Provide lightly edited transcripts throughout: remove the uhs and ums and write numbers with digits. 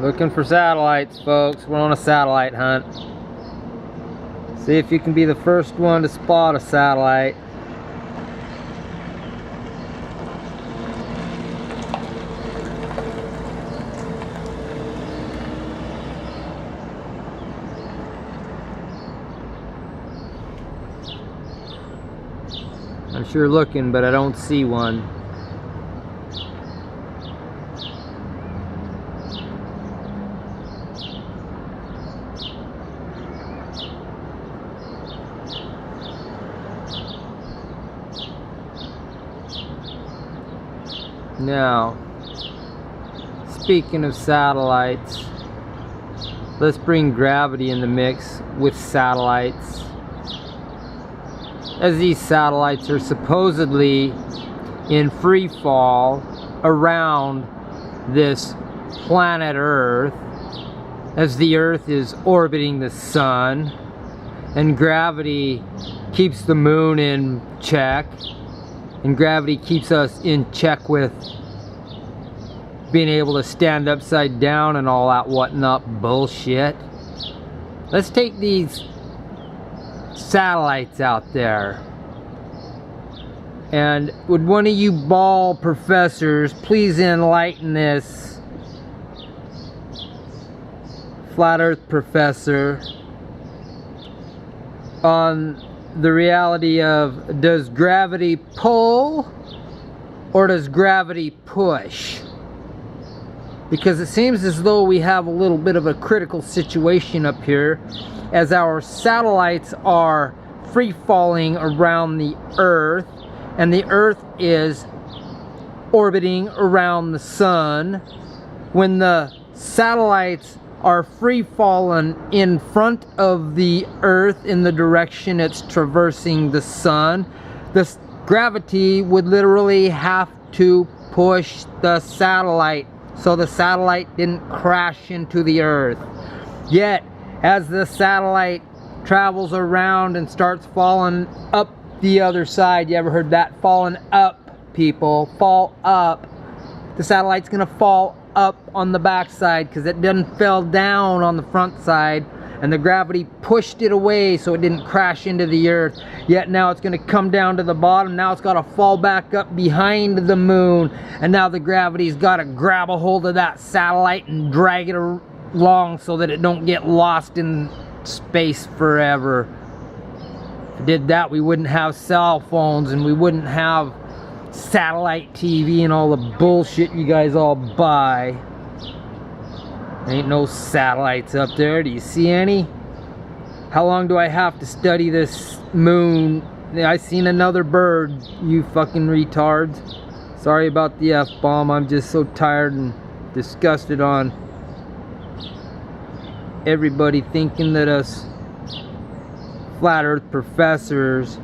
Looking for satellites, folks. We're on a satellite hunt. See if you can be the first one to spot a satellite. I'm sure looking, but I don't see one. Now, speaking of satellites, let's bring gravity in the mix with satellites. As these satellites are supposedly in free fall around this planet Earth, as the Earth is orbiting the sun, and gravity keeps the moon in check, and gravity keeps us in check with being able to stand upside down and all that whatnot bullshit. Let's take these satellites out there, and would one of you ball professors please enlighten this flat earth professor on the reality of, does gravity pull or does gravity push? Because it seems as though we have a little bit of a critical situation up here, as our satellites are free falling around the Earth, and the Earth is orbiting around the sun. When the satellites are free falling in front of the Earth in the direction it's traversing the sun, the gravity would literally have to push the satellite so the satellite didn't crash into the Earth. Yet, as the satellite travels around and starts falling up the other side, you ever heard that? Falling up, people. Fall up. The satellite's gonna fall up on the back side because it didn't fell down on the front side, and the gravity pushed it away so it didn't crash into the Earth. Yet now it's going to come down to the bottom. Now it's got to fall back up behind the moon, and now the gravity's got to grab a hold of that satellite and drag it along so that it don't get lost in space forever. If it did that, we wouldn't have cell phones, and we wouldn't have satellite TV and all the bullshit you guys all buy. Ain't no satellites up there. Do you see any? How long do I have to study this moon? I seen another bird, you fucking retards. Sorry about the F-bomb. I'm just so tired and disgusted on everybody thinking that us flat earth professors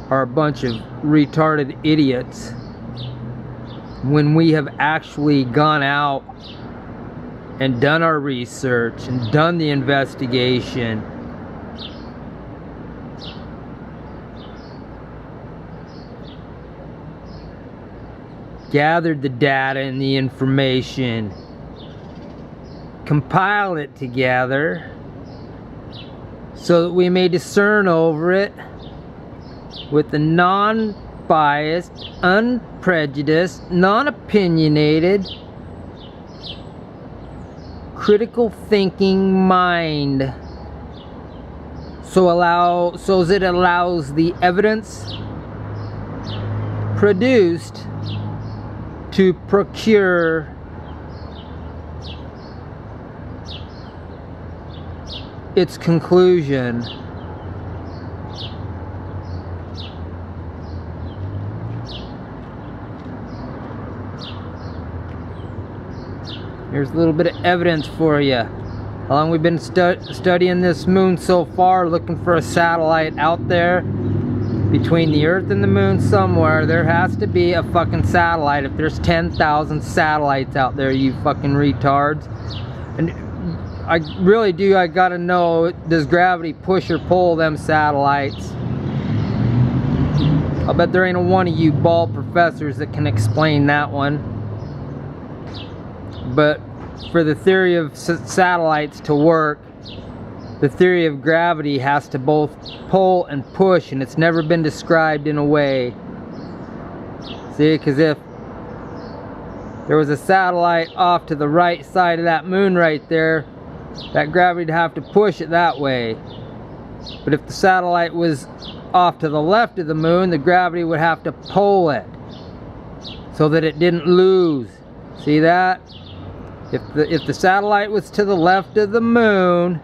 are a bunch of retarded idiots, when we have actually gone out and done our research and done the investigation. Gathered the data and the information, compiled it together so that we may discern over it with the non-biased, unprejudiced, non-opinionated, critical thinking mind, so as it allows the evidence produced to procure its conclusion. Here's a little bit of evidence for you. How long we've been studying this moon so far, looking for a satellite out there between the Earth and the moon somewhere. There has to be a fucking satellite. If there's 10,000 satellites out there, you fucking retards. And I really do, I gotta know, does gravity push or pull them satellites? I'll bet there ain't a one of you bald professors that can explain that one. But for the theory of satellites to work, the theory of gravity has to both pull and push, and it's never been described in a way. See, because if there was a satellite off to the right side of that moon right there, that gravity would have to push it that way. But if the satellite was off to the left of the moon, the gravity would have to pull it so that it didn't lose. See that? If the satellite was to the left of the moon,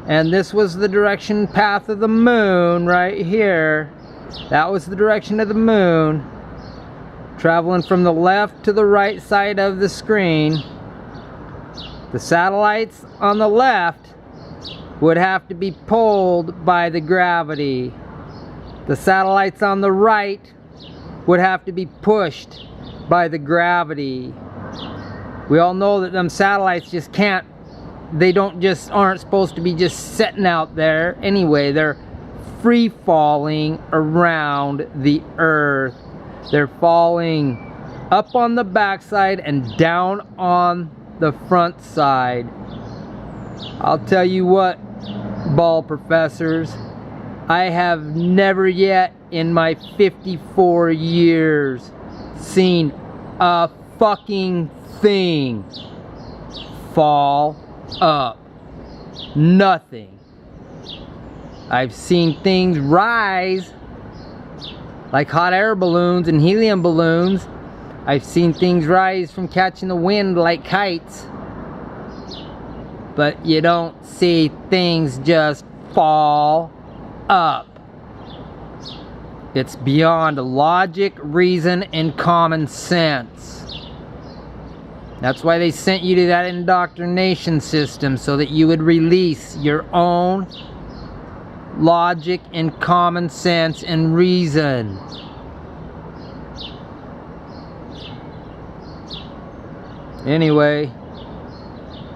and this was the direction path of the moon right here, that was the direction of the moon, traveling from the left to the right side of the screen, the satellites on the left would have to be pulled by the gravity. The satellites on the right would have to be pushed by the gravity. We all know that them satellites just can't, aren't supposed to be just sitting out there anyway. They're free falling around the Earth. They're falling up on the backside and down on the front side. I'll tell you what, ball professors, I have never yet in my 54 years seen a fucking thing fall up. Nothing. I've seen things rise like hot air balloons and helium balloons. I've seen things rise from catching the wind like kites. But you don't see things just fall up. It's beyond logic, reason, and common sense. That's why they sent you to that indoctrination system, so that you would release your own logic and common sense and reason. Anyway,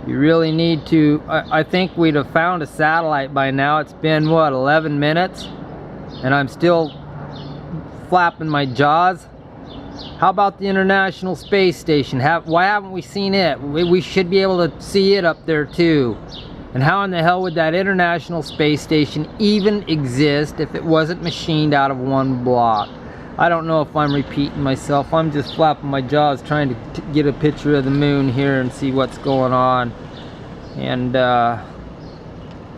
you really need to, I think we'd have found a satellite by now. It's been, what, 11 minutes? And I'm still flapping my jaws. How about the International Space Station? Why haven't we seen it? We should be able to see it up there too. And how in the hell would that International Space Station even exist if it wasn't machined out of one block? I don't know if I'm repeating myself. I'm just flapping my jaws trying to get a picture of the moon here and see what's going on. And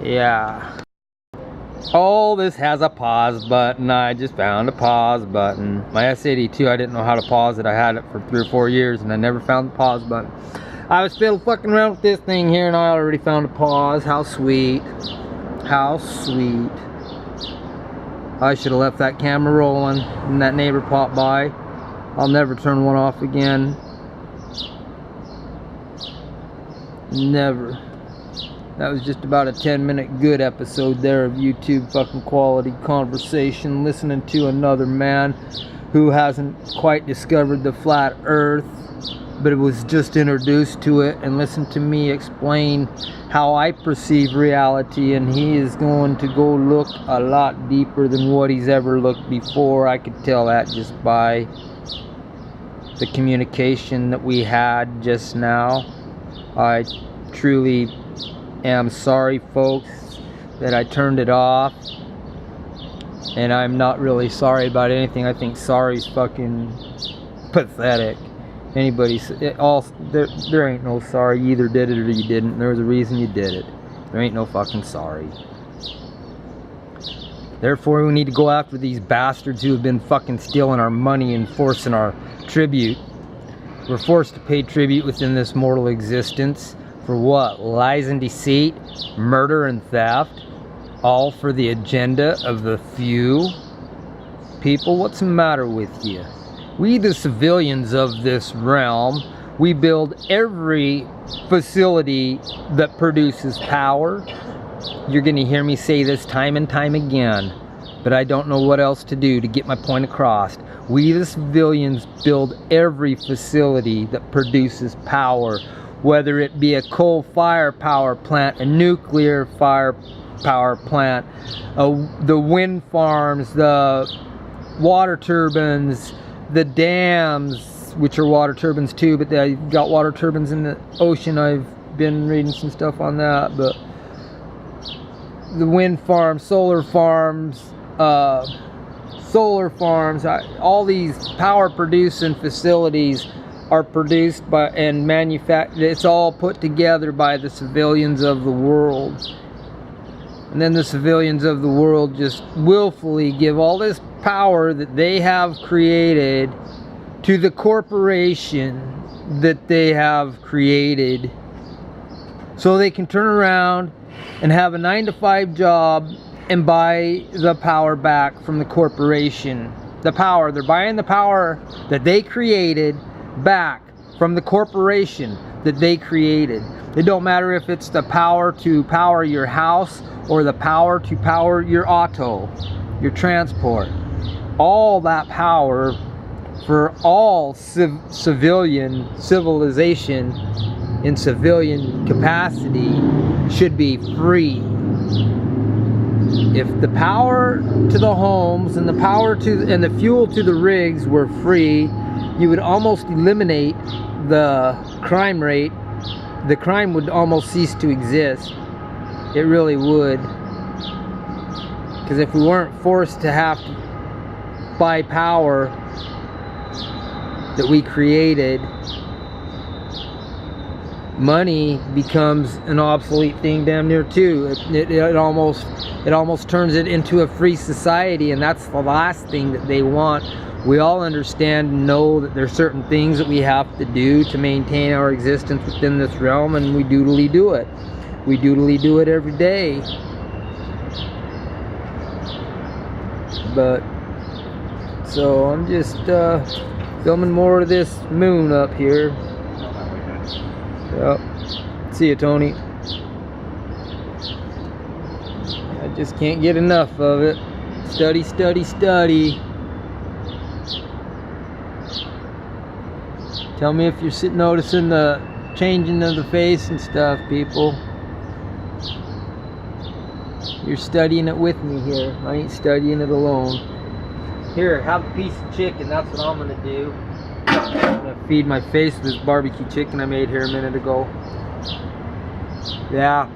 yeah. Oh, this has a pause button. I just found a pause button. My S82, I didn't know how to pause it. I had it for 3 or 4 years and I never found the pause button. I was still fucking around with this thing here and I already found a pause. How sweet. How sweet. I should have left that camera rolling and that neighbor popped by. I'll never turn one off again. Never. That was just about a 10-minute good episode there of YouTube fucking quality conversation, listening to another man who hasn't quite discovered the flat earth, but it was just introduced to it, and listen to me explain how I perceive reality, and he is going to go look a lot deeper than what he's ever looked before. I could tell that just by the communication that we had just now. I truly am sorry, folks, that I turned it off, and I'm not really sorry about anything. I think sorry's fucking pathetic. There ain't no sorry. You either did it or you didn't. There was a reason you did it. There ain't no fucking sorry. Therefore, we need to go after these bastards who have been fucking stealing our money and forcing our tribute. We're forced to pay tribute within this mortal existence. For what? Lies and deceit, murder and theft, all for the agenda of the few? People, what's the matter with you? We, the civilians of this realm, we build every facility that produces power. You're going to hear me say this time and time again, but I don't know what else to do to get my point across. We, the civilians, build every facility that produces power, whether it be a coal-fired power plant, a nuclear fire power plant, the wind farms, the water turbines, the dams, turbines, which are water turbines too, but they got water turbines in the ocean. I've been reading some stuff on that. But the wind farms, solar farms, all these power producing facilities are produced by and manufactured. It's all put together by the civilians of the world. And then the civilians of the world just willfully give all this power that they have created to the corporation that they have created, so they can turn around and have a 9-to-5 job and buy the power back from the corporation. The power, they're buying the power that they created back from the corporation that they created. It don't matter if it's the power to power your house or the power to power your auto, your transport. All that power for all civilization in civilian capacity should be free. If the power to the homes and the power to and the fuel to the rigs were free, you would almost eliminate the crime rate. The crime would almost cease to exist. It really would. Because if we weren't forced to have to buy power that we created, money becomes an obsolete thing damn near too. It almost turns it into a free society, and that's the last thing that they want. We all understand and know that there's certain things that we have to do to maintain our existence within this realm, and we doodly do it. We doodly do it every day. But so I'm just filming more of this moon up here. Yep. See you, Tony. I just can't get enough of it. Study, study, study. Tell me if you're noticing the changing of the face and stuff, people. You're studying it with me here. I ain't studying it alone. Here, have a piece of chicken. That's what I'm gonna do. I'm gonna feed my face with this barbecue chicken I made here a minute ago. Yeah.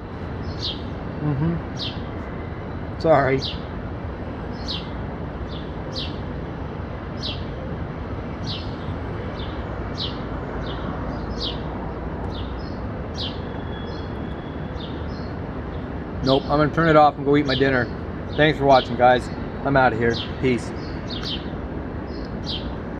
Sorry. Nope, I'm gonna turn it off and go eat my dinner. Thanks for watching, guys. I'm out of here. Peace.